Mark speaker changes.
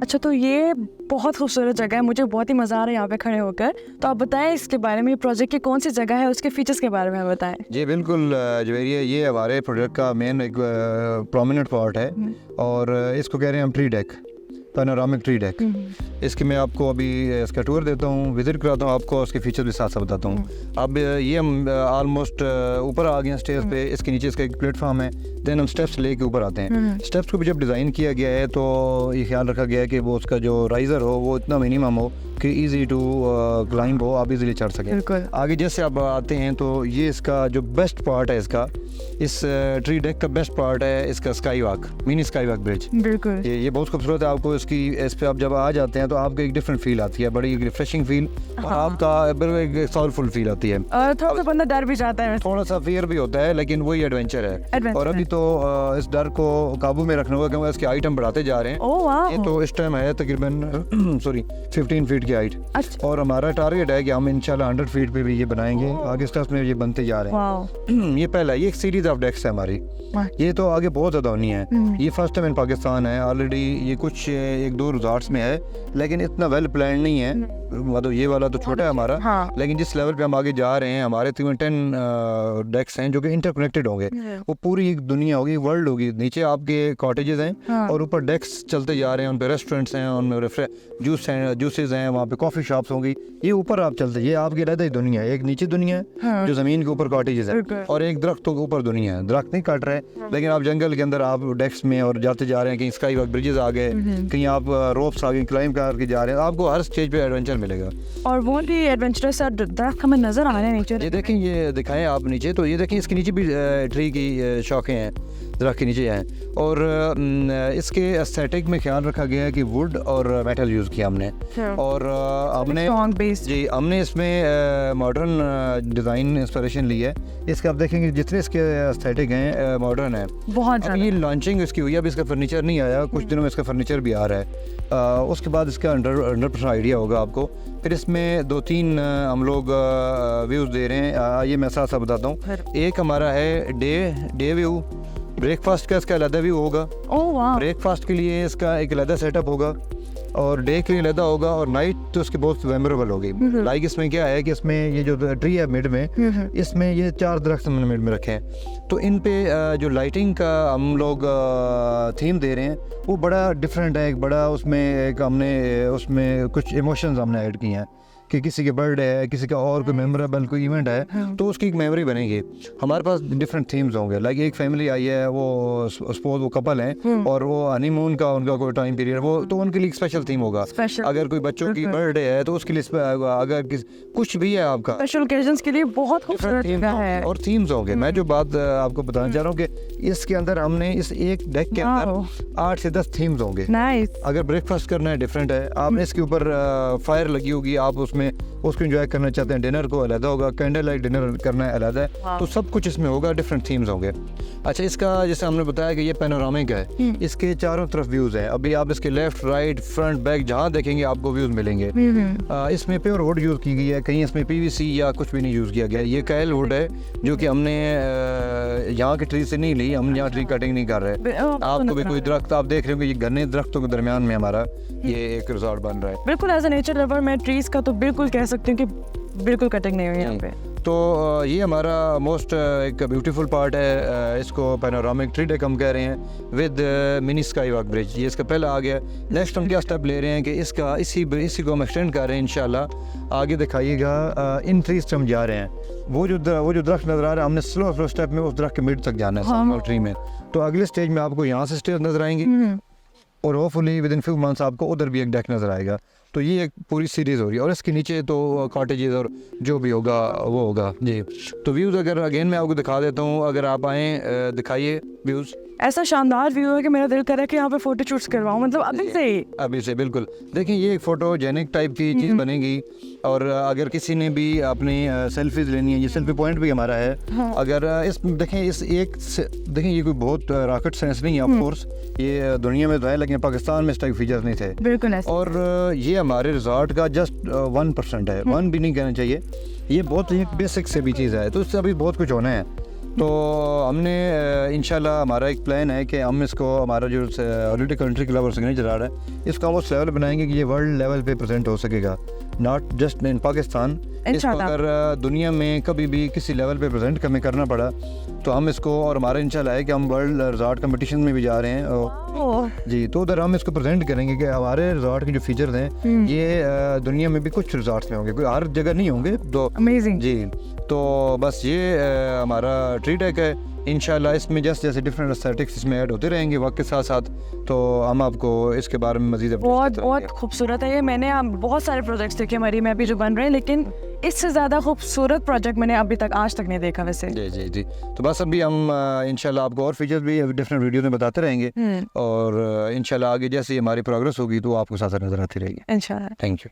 Speaker 1: अच्छा, तो ये बहुत खूबसूरत जगह है, मुझे बहुत ही मज़ा आ रहा है यहाँ पे खड़े होकर। तो आप बताएं इसके बारे में, प्रोजेक्ट की कौन सी जगह है, उसके फीचर्स के बारे में बताएं।
Speaker 2: जी बिल्कुल जवेरिया, ये हमारे प्रोजेक्ट का मेन एक प्रोमिनेंट पार्ट है और इसको कह रहे हैं हम tree deck, panoramic tree deck. इसके मैं आपको अभी इसका टूर देता हूँ, विज़िट कराता हूँ आपको, उसके फीचर्स भी साथ साथ बताता हूँ। अब ये हम ऑलमोस्ट ऊपर आ गए हैं स्टेज पे। इसके नीचे इसका एक प्लेटफॉर्म है, देन हम स्टेप्स लेके ऊपर आते हैं। स्टेप्स को भी जब डिज़ाइन किया गया है तो ये ख्याल रखा गया है कि वो उसका जो राइज़र हो वो इतना मिनिमम हो कि इजी टू क्लाइंब हो, आप इजीली चढ़ सकें। आगे जैसे आप आते हैं तो ये इसका जो बेस्ट पार्ट है, इसका इस ट्री डेक का बेस्ट पार्ट है इसका sky walk, mini sky walk bridge.
Speaker 1: बिल्कुल
Speaker 2: ये बहुत खूबसूरत है। आपको इसकी इस पे आप जब आ जाते हैं तो आपको एक डिफरेंट फील आती है, बड़ी रिफ्रेशिंग फील, और आपका एक सोलफुल फील आती है।
Speaker 1: और थोड़ा सा बंदा डर भी जाता है,
Speaker 2: थोड़ा सा फियर भी होता है, लेकिन वही एडवेंचर है। और अभी तो इस डर को काबू में रखने होगा क्योंकि इसके आइटम बढ़ाते जा रहे हैं।
Speaker 1: ओह वाह।
Speaker 2: ये तो इस टाइम है तकरीबन 15 फीट की हाइट।
Speaker 1: अच्छा।
Speaker 2: और हमारा टारगेट है कि हम इंशाल्लाह 100 फीट पे भी ये बनाएंगे। आगे स्टेप्स में ये बनते जा रहे हैं। ये पहला, ये एक सीरीज ऑफ डेक्स है हमारी। ये तो आगे बहुत ज़्यादा होनी है। ये फर्स्ट टाइम इन पाकिस्तान है। ऑलरेडी ये कुछ एक दो रिजॉर्ट्स में है, लेकिन इतना वेल प्लान नहीं है। मतलब ये वाला तो छोटा है हमारा, लेकिन जिस लेवल पे हम आगे जा रहे हैं, हमारे तकरीबन 10 डेक्स हैं जो कि इंटरकनेक्टेड होंगे। वो पूरी एक दुनिया होगी, वर्ल्ड होगी। नीचे आपके कॉटेजेस हैं और ऊपर डेक्स चलते जा रहे हैं, उन पे रेस्टोरेंट्स हैं, उनमें जूसेस हैं, वहाँ पे कॉफ़ी शॉप्स होंगी। ये ऊपर आप चलते, ये आपकी रहता ही दुनिया है। एक नीचे दुनिया है जो ज़मीन के ऊपर कॉटेजेस है, और एक दरख्तों के ऊपर दुनिया है। दरख्त नहीं काट रहे, लेकिन आप जंगल के अंदर आप डेक्स में और जाते जा रहे हैं। कहीं स्काई वॉक ब्रिजेस आ गए, कहीं आप रोप्स आ गए, क्लाइंब करके जा रहे हैं। आपको हर स्टेज पे एडवेंचर मिलेगा।
Speaker 1: और वो भी एडवेंचरस दरख्त हमें नजर आ रहे हैं नीचे।
Speaker 2: ये देखें, ये दिखाएं आप नीचे, तो ये देखें इसके नीचे भी ट्री की शौकें हैं, दरख्त के नीचे हैं। और इसके एस्थेटिक में ख्याल रखा गया है कि वुड और मेटल यूज़ किया हमने। और हमने इसमें मॉडर्न डिज़ाइन इंस्पिरेशन ली है। इसका आप देखेंगे जितने इसके एस्थेटिक हैं मॉडर्न है बहुत। ये लॉन्चिंग इसकी हुई है, अभी इसका फर्नीचर नहीं आया, कुछ दिनों में इसका फर्नीचर भी आ रहा है। उसके बाद इसका 100% आइडिया होगा आपको। फिर इसमें 2-3 हम लोग व्यूज़ दे रहे हैं। ये मैं साथ साथ बताता हूँ। एक हमारा है डे व्यू, ब्रेकफास्ट का इसका अलग व्यू होगा। ब्रेकफास्ट के लिए इसका एक अलग सेटअप होगा, और डे के लिए अलग होगा, और नाइट तो इसकी बहुत मेमोरेबल होगी। लाइक इसमें क्या है कि इसमें ये जो ट्री है मिड में, इसमें ये 4 दरख्त हमने मिड में रखे हैं। तो इन पे जो लाइटिंग का हम लोग थीम दे रहे हैं वो बड़ा डिफरेंट है। एक बड़ा उसमें एक हमने उसमें कुछ इमोशंस हमने ऐड किए हैं कि किसी के बर्थडे है, किसी का और कोई मेमोरेबल कोई इवेंट है, तो उसकी एक मेमोरी बनेगी। हमारे पास डिफरेंट थीम्स होंगे। लाइक एक फैमिली आई है, वो सपोज वो कपल हैं और वो हनीमून का उनका कोई टाइम पीरियड, वो तो उनके लिए एक स्पेशल थीम होगा। अगर कोई बच्चों की बर्थडे है तो उसके लिए, अगर कुछ भी है आपका
Speaker 1: स्पेशल ओकेजन्स के लिए बहुत खूबसूरत है
Speaker 2: और थीम्स होंगे। मैं जो बात आपको बताना चाह रहा हूँ कि इसके अंदर हमने इस एक डेक के अंदर 8 से 10 थीम्स होंगे। अगर ब्रेकफास्ट करना है डिफरेंट है, आपने इसके ऊपर फायर लगी होगी, आप उसमें उसको एंजॉय करना चाहते हैं, डिनर को अलग होगा, कैंडल लाइट डिनर करना है अलग है। तो सब कुछ इसमें होगा, डिफरेंट थीम्स होंगे। अच्छा, इसका जैसे हमने बताया कि ये पैनोरामिक है, इसके चारों तरफ व्यूज़ हैं। अभी आप इसके लेफ्ट राइट फ्रंट बैक जहाँ देखेंगे आपको व्यूज़ मिलेंगे। इसमें प्योर वुड यूज़ की गई है, कहीं इसमें PVC या कुछ भी नहीं यूज़ किया गया। ये कैल वुड है जो कि हमने यहाँ के ट्री से नहीं ली, हम यहाँ ट्री कटिंग नहीं कर रहे। आपको भी कोई दरख्त आप देख रहे हो कि ये घने दरख्तों के दरमियान में हमारा ये एक रिजॉर्ट बन रहा है।
Speaker 1: बिल्कुल एज ए नेचर लवर मैं ट्रीज का तो बिल्कुल कह सकती हूँ कि बिल्कुल कटिंग नहीं हुई यहाँ पे।
Speaker 2: तो ये हमारा मोस्ट एक ब्यूटीफुल पार्ट है। इसको पैनोरामिक ट्री डेक हम कह रहे हैं with mini sky walk bridge. ये इसका पहला आ गया। नेक्स्ट हम क्या स्टेप ले रहे हैं कि इसका इसी को हम एक्सटेंड कर रहे हैं इंशाल्लाह। आगे दिखाइएगा, इन ट्रीज हम जा रहे हैं। वो जो दरख्त नजर आ रहा है, हमने स्लो स्टेप में उस दरख्त के मिड तक जाना है ट्री में। तो अगले स्टेज में आपको यहाँ से स्टेज नजर आएंगी, और hopefully with in few months आपको उधर भी एक डेक नज़र आएगा। तो ये एक पूरी सीरीज़ हो रही है, और इसके नीचे तो कॉटेजेस और जो भी होगा वो होगा जी। तो व्यूज़ अगर अगेन मैं आपको दिखा देता हूँ, अगर आप आएँ दिखाइए व्यूज़।
Speaker 1: ऐसा शानदार व्यू है कि मेरा दिल कर रहा है कि यहाँ पे फोटो शूट्स करवाऊँ, मतलब अभी से
Speaker 2: बिल्कुल। देखिए, ये एक फोटोजेनिक टाइप की चीज़ बनेगी। और अगर किसी ने भी अपनी सेल्फीज लेनी है, ये सेल्फी पॉइंट भी हमारा है। अगर देखें ये कोई बहुत रॉकेट साइंस नहीं है, ऑफ कोर्स ये दुनिया में तो है, लेकिन पाकिस्तान में इस टाइप फीचर्स नहीं थे
Speaker 1: बिल्कुल।
Speaker 2: और ये हमारे रिजॉर्ट का जस्ट 1% है, 1 भी नहीं कहना चाहिए। ये बहुत एक बेसिक से भी चीज़ है, तो इससे अभी बहुत कुछ होना है। तो हमने इंशाल्लाह हमारा एक प्लान है कि हम इसको हमारा जो ऑलरेडी कंट्री क्लब और सिग्नेचर आ रहा है इसको हम उस लेवल बनाएंगे कि ये वर्ल्ड लेवल पे प्रेजेंट हो सकेगा, नॉट जस्ट इन पाकिस्तान। इसको
Speaker 1: इंशाल्लाह।
Speaker 2: अगर दुनिया में कभी भी किसी लेवल पे प्रेजेंट हमें करना पड़ा तो हम इसको, और हमारा इंशाल्लाह है कि हम वर्ल्ड रिजॉर्ट कंपटीशन में भी जा रहे हैं और
Speaker 1: ओह,
Speaker 2: जी, तो उधर हम इसको प्रेजेंट करेंगे कि हमारे रिजॉर्ट के जो फीचर्स हैं ये दुनिया में भी कुछ रिजॉर्ट्स में होंगे, कोई हर जगह नहीं होंगे। तो
Speaker 1: अमेजिंग।
Speaker 2: जी, तो बस ये हमारा ट्री टेक है। इंशाल्लाह इसमें जैसे डिफरेंट एस्थेटिक्स इसमें ऐड होते रहेंगे वक्त के साथ साथ, तो हम आपको इसके बारे में मज़ीद
Speaker 1: बहुत बहुत खूबसूरत है ये। मैंने बहुत सारे प्रोजेक्ट्स देखे मरी में अभी जो बन रहे हैं, लेकिन इससे ज़्यादा खूबसूरत प्रोजेक्ट मैंने अभी तक आज तक नहीं देखा वैसे।
Speaker 2: जी जी जी। तो बस अभी हम इंशाल्लाह आपको और फीचर्स भी डिफरेंट वीडियो में बताते रहेंगे और इंशाल्लाह आगे जैसे हमारी प्रोग्रेस होगी तो आपको साथ साथ नज़र आती रहेगी।
Speaker 1: इंशाल्लाह।
Speaker 2: Thank you.